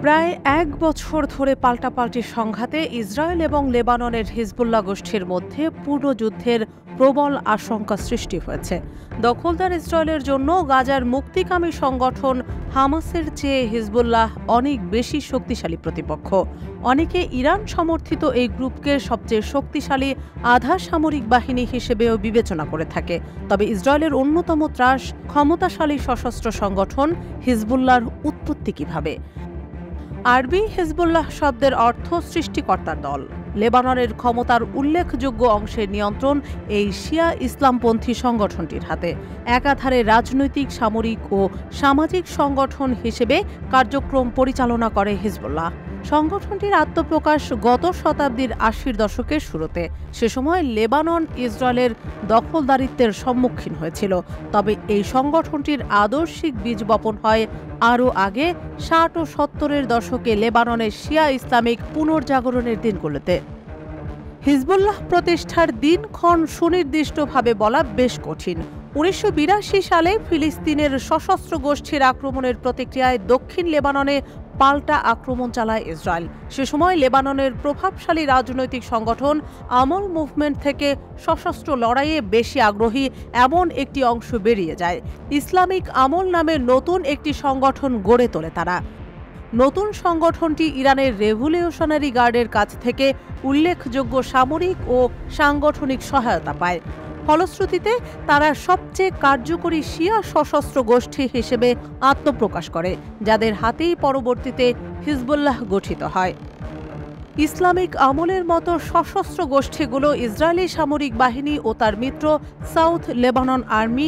প্রায় এক বছর ধরে পাল্টাপাল্টি সংঘাতে ইসরায়েল এবং লেবাননের হিজবুল্লাহ গোষ্ঠীর মধ্যে পুনর্যুদ্ধের প্রবল আশঙ্কা সৃষ্টি হয়েছে। দখলদার ইসরায়েলের জন্য গাজার মুক্তিকামী সংগঠন হামাসের চেয়ে হিজবুল্লাহ অনেক বেশি শক্তিশালী প্রতিপক্ষ। অনেকে ইরান সমর্থিত এই গ্রুপকে সবচেয়ে শক্তিশালী আধা সামরিক বাহিনী হিসেবেও বিবেচনা করে থাকে। তবে ইসরায়েলের অন্যতম ত্রাস ক্ষমতাশালী সশস্ত্র সংগঠন হিজবুল্লাহর উৎপত্তি কিভাবে? আরবি হিজবুল্লাহ শব্দের অর্থ সৃষ্টিকর্তার দল। লেবাননের ক্ষমতার উল্লেখযোগ্য অংশের নিয়ন্ত্রণ এই শিয়া ইসলামপন্থী সংগঠনটির হাতে। একাধারে রাজনৈতিক, সামরিক ও সামাজিক সংগঠন হিসেবে কার্যক্রম পরিচালনা করে হিজবুল্লাহ। সংগঠনটির আত্মপ্রকাশ গত শতাব্দীর ৮০ দশকের শুরুতে। সে সময় লেবানন ইসরায়েলের দখলদারিত্বের সম্মুখীন হয়েছিল। তবে এই সংগঠনটির আদর্শিক বীজ বপন হয় আরও আগে ৬০ ও ৭০-এর দশকে লেবাননের শিয়া ইসলামিক পুনর্জাগরণের দিনগুলোতে। হিজবুল্লাহ প্রতিষ্ঠার দিনক্ষণ সুনির্দিষ্টভাবে বলা বেশ কঠিন। ১৯৮২ সালে ফিলিস্তিনের সশস্ত্র গোষ্ঠীর আক্রমণের প্রতিক্রিয়ায় দক্ষিণ লেবাননে পাল্টা আক্রমণ চালায় ইসরায়েল। সে সময় লেবাননের প্রভাবশালী রাজনৈতিক সংগঠন আমল মুভমেন্ট থেকে সশস্ত্র লড়াইয়ে বেশি আগ্রহী এমন একটি অংশ বেরিয়ে যায়। ইসলামিক আমল নামে নতুন একটি সংগঠন গড়ে তোলে তারা। নতুন সংগঠনটি ইরানের রেভলিউশনারি গার্ডের কাছ থেকে উল্লেখযোগ্য সামরিক ও সাংগঠনিক সহায়তা পায়। ফলশ্রুতিতে তারা সবচেয়ে কার্যকরী শিয়া সশস্ত্র গোষ্ঠী হিসেবে আত্মপ্রকাশ করে, যাদের হাতেই পরবর্তীতে হিজবুল্লাহ গঠিত হয়। ইসলামিক আমলের মতো সশস্ত্র গোষ্ঠীগুলো ইসরায়েলি সামরিক বাহিনী ও তার মিত্র সাউথ লেবানন আর্মি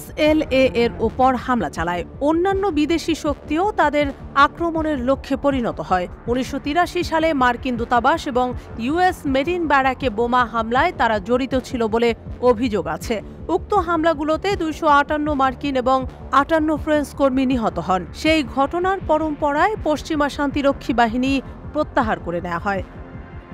SLA এর উপর হামলা চালায়। অন্যান্য বিদেশি শক্তিও তাদের আক্রমণের লক্ষ্যে পরিণত হয়। ১৯৮৩ সালে মার্কিন দূতাবাস এবং US মেরিন ব্যারাকে বোমা হামলায় তারা জড়িত ছিল বলে অভিযোগ আছে। উক্ত হামলাগুলোতে ২৫৮ মার্কিন এবং ৫৮ ফ্রেঞ্চ কর্মী নিহত হন। সেই ঘটনার পরম্পরায় পশ্চিমা শান্তিরক্ষী বাহিনী প্রত্যাহার করে নেওয়া হয়।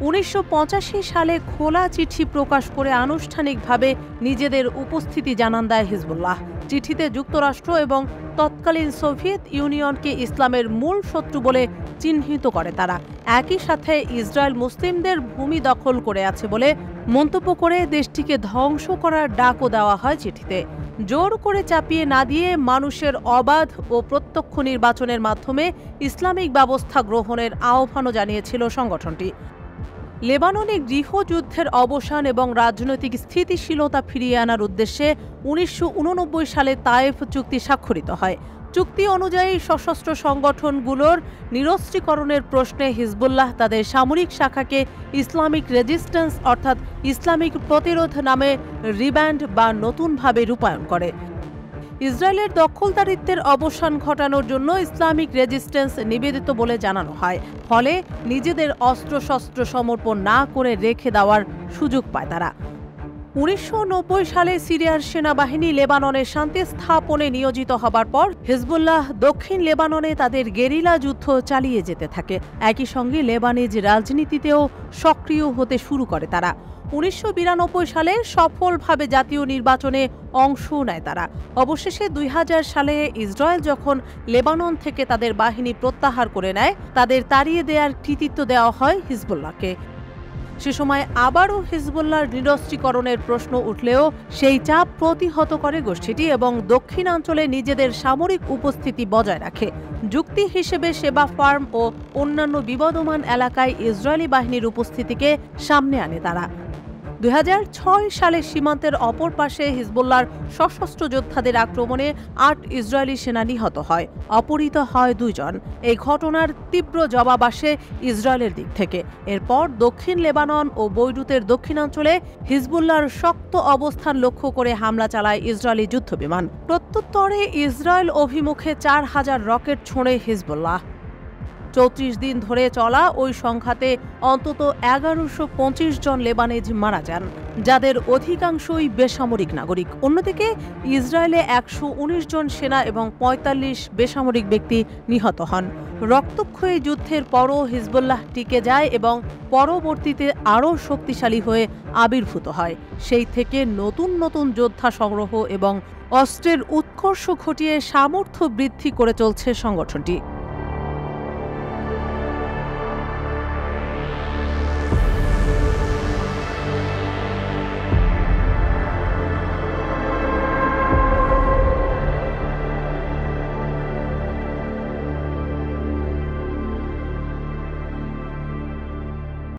১৯৮৫ সালে খোলা চিঠি প্রকাশ করে আনুষ্ঠানিকভাবে নিজেদের উপস্থিতি জানান দেয় হিজবুল্লাহ। চিঠিতে যুক্তরাষ্ট্র এবং তৎকালীন সোভিয়েত ইউনিয়নকে ইসলামের মূল শত্রু বলে চিহ্নিত করে তারা। একই সাথে ইসরায়েল মুসলিমদের ভূমি দখল করে আছে বলে মন্তব্য করে দেশটিকে ধ্বংস করার ডাকও দেওয়া হয় চিঠিতে। জোর করে চাপিয়ে না দিয়ে মানুষের অবাধ ও প্রত্যক্ষ নির্বাচনের মাধ্যমে ইসলামিক ব্যবস্থা গ্রহণের আহ্বানও জানিয়েছিল সংগঠনটি। লেবাননে গৃহযুদ্ধের অবসান এবং রাজনৈতিক স্থিতিশীলতা ফিরিয়ে আনার উদ্দেশ্যে ১৯৮৯ সালে তায়েফ চুক্তি স্বাক্ষরিত হয়। চুক্তি অনুযায়ী সশস্ত্র সংগঠনগুলোর নিরস্ত্রীকরণের প্রশ্নে হিজবুল্লাহ তাদের সামরিক শাখাকে ইসলামিক রেজিস্ট্যান্স অর্থাৎ ইসলামিক প্রতিরোধ নামে রিব্যান্ড বা নতুনভাবে রূপায়ণ করে। ইসরায়েলের দখলদারিত্বের অবসান ঘটানোর জন্য ইসলামিক রেজিস্ট্যান্স নিবেদিত বলে জানানো হয়। ফলে নিজেদের অস্ত্রশস্ত্র সমর্পণ না করে রেখে দেওয়ার সুযোগ পায় তারা। ১৯৯০ সালে সিরিয়ার সেনাবাহিনী লেবাননে শান্তি স্থাপনে নিয়োজিত হবার পর হিজবুল্লাহ দক্ষিণ লেবাননে তাদের গেরিলা যুদ্ধ চালিয়ে যেতে থাকে। একই সঙ্গে লেবানিজ রাজনীতিতেও সক্রিয় হতে শুরু করে তারা। ১৯৯২ সালে সফলভাবে জাতীয় নির্বাচনে অংশ নেয় তারা। অবশেষে ২০০০ সালে ইসরায়েল যখন লেবানন থেকে তাদের বাহিনী প্রত্যাহার করে নেয়, তাদের তাড়িয়ে দেওয়ার কৃতিত্ব দেওয়া হয় হিজবুল্লাহকে। সে সময় আবারও হিজবুল্লাহর নিরস্ত্রীকরণের প্রশ্ন উঠলেও সেই চাপ প্রতিহত করে গোষ্ঠীটি এবং দক্ষিণাঞ্চলে নিজেদের সামরিক উপস্থিতি বজায় রাখে। যুক্তি হিসেবে সেবা ফার্ম ও অন্যান্য বিবদমান এলাকায় ইসরায়েলি বাহিনীর উপস্থিতিকে সামনে আনে তারা। ২০০৬ সালে সীমান্তের অপর পাশে হিজবুল্লাহর সশস্ত্র যোদ্ধাদের আক্রমণে ৮ ইসরায়েলি সেনা নিহত হয়, অপহৃত হয় ২ জন। এই ঘটনার তীব্র জবাব আসে ইসরায়েলের দিক থেকে। এরপর দক্ষিণ লেবানন ও বৈরুতের দক্ষিণাঞ্চলে হিজবুল্লাহর শক্ত অবস্থান লক্ষ্য করে হামলা চালায় ইসরায়েলি যুদ্ধবিমান। প্রত্যুত্তরে ইসরায়েল অভিমুখে ৪,০০০ রকেট ছোঁড়ে হিজবুল্লাহ। ৩৪ দিন ধরে চলা ওই সংঘাতে অন্তত ১১২৫ জন লেবানিজ মারা যান, যাদের অধিকাংশই বেসামরিক নাগরিক। অন্যদিকে ইসরায়েলে ১১৯ জন সেনা এবং ৪৫ বেসামরিক ব্যক্তি নিহত হন। রক্তক্ষয়ী যুদ্ধের পরও হিজবুল্লাহ টিকে যায় এবং পরবর্তীতে আরও শক্তিশালী হয়ে আবির্ভূত হয়। সেই থেকে নতুন নতুন যোদ্ধা সংগ্রহ এবং অস্ত্রের উৎকর্ষ ঘটিয়ে সামর্থ্য বৃদ্ধি করে চলছে সংগঠনটি।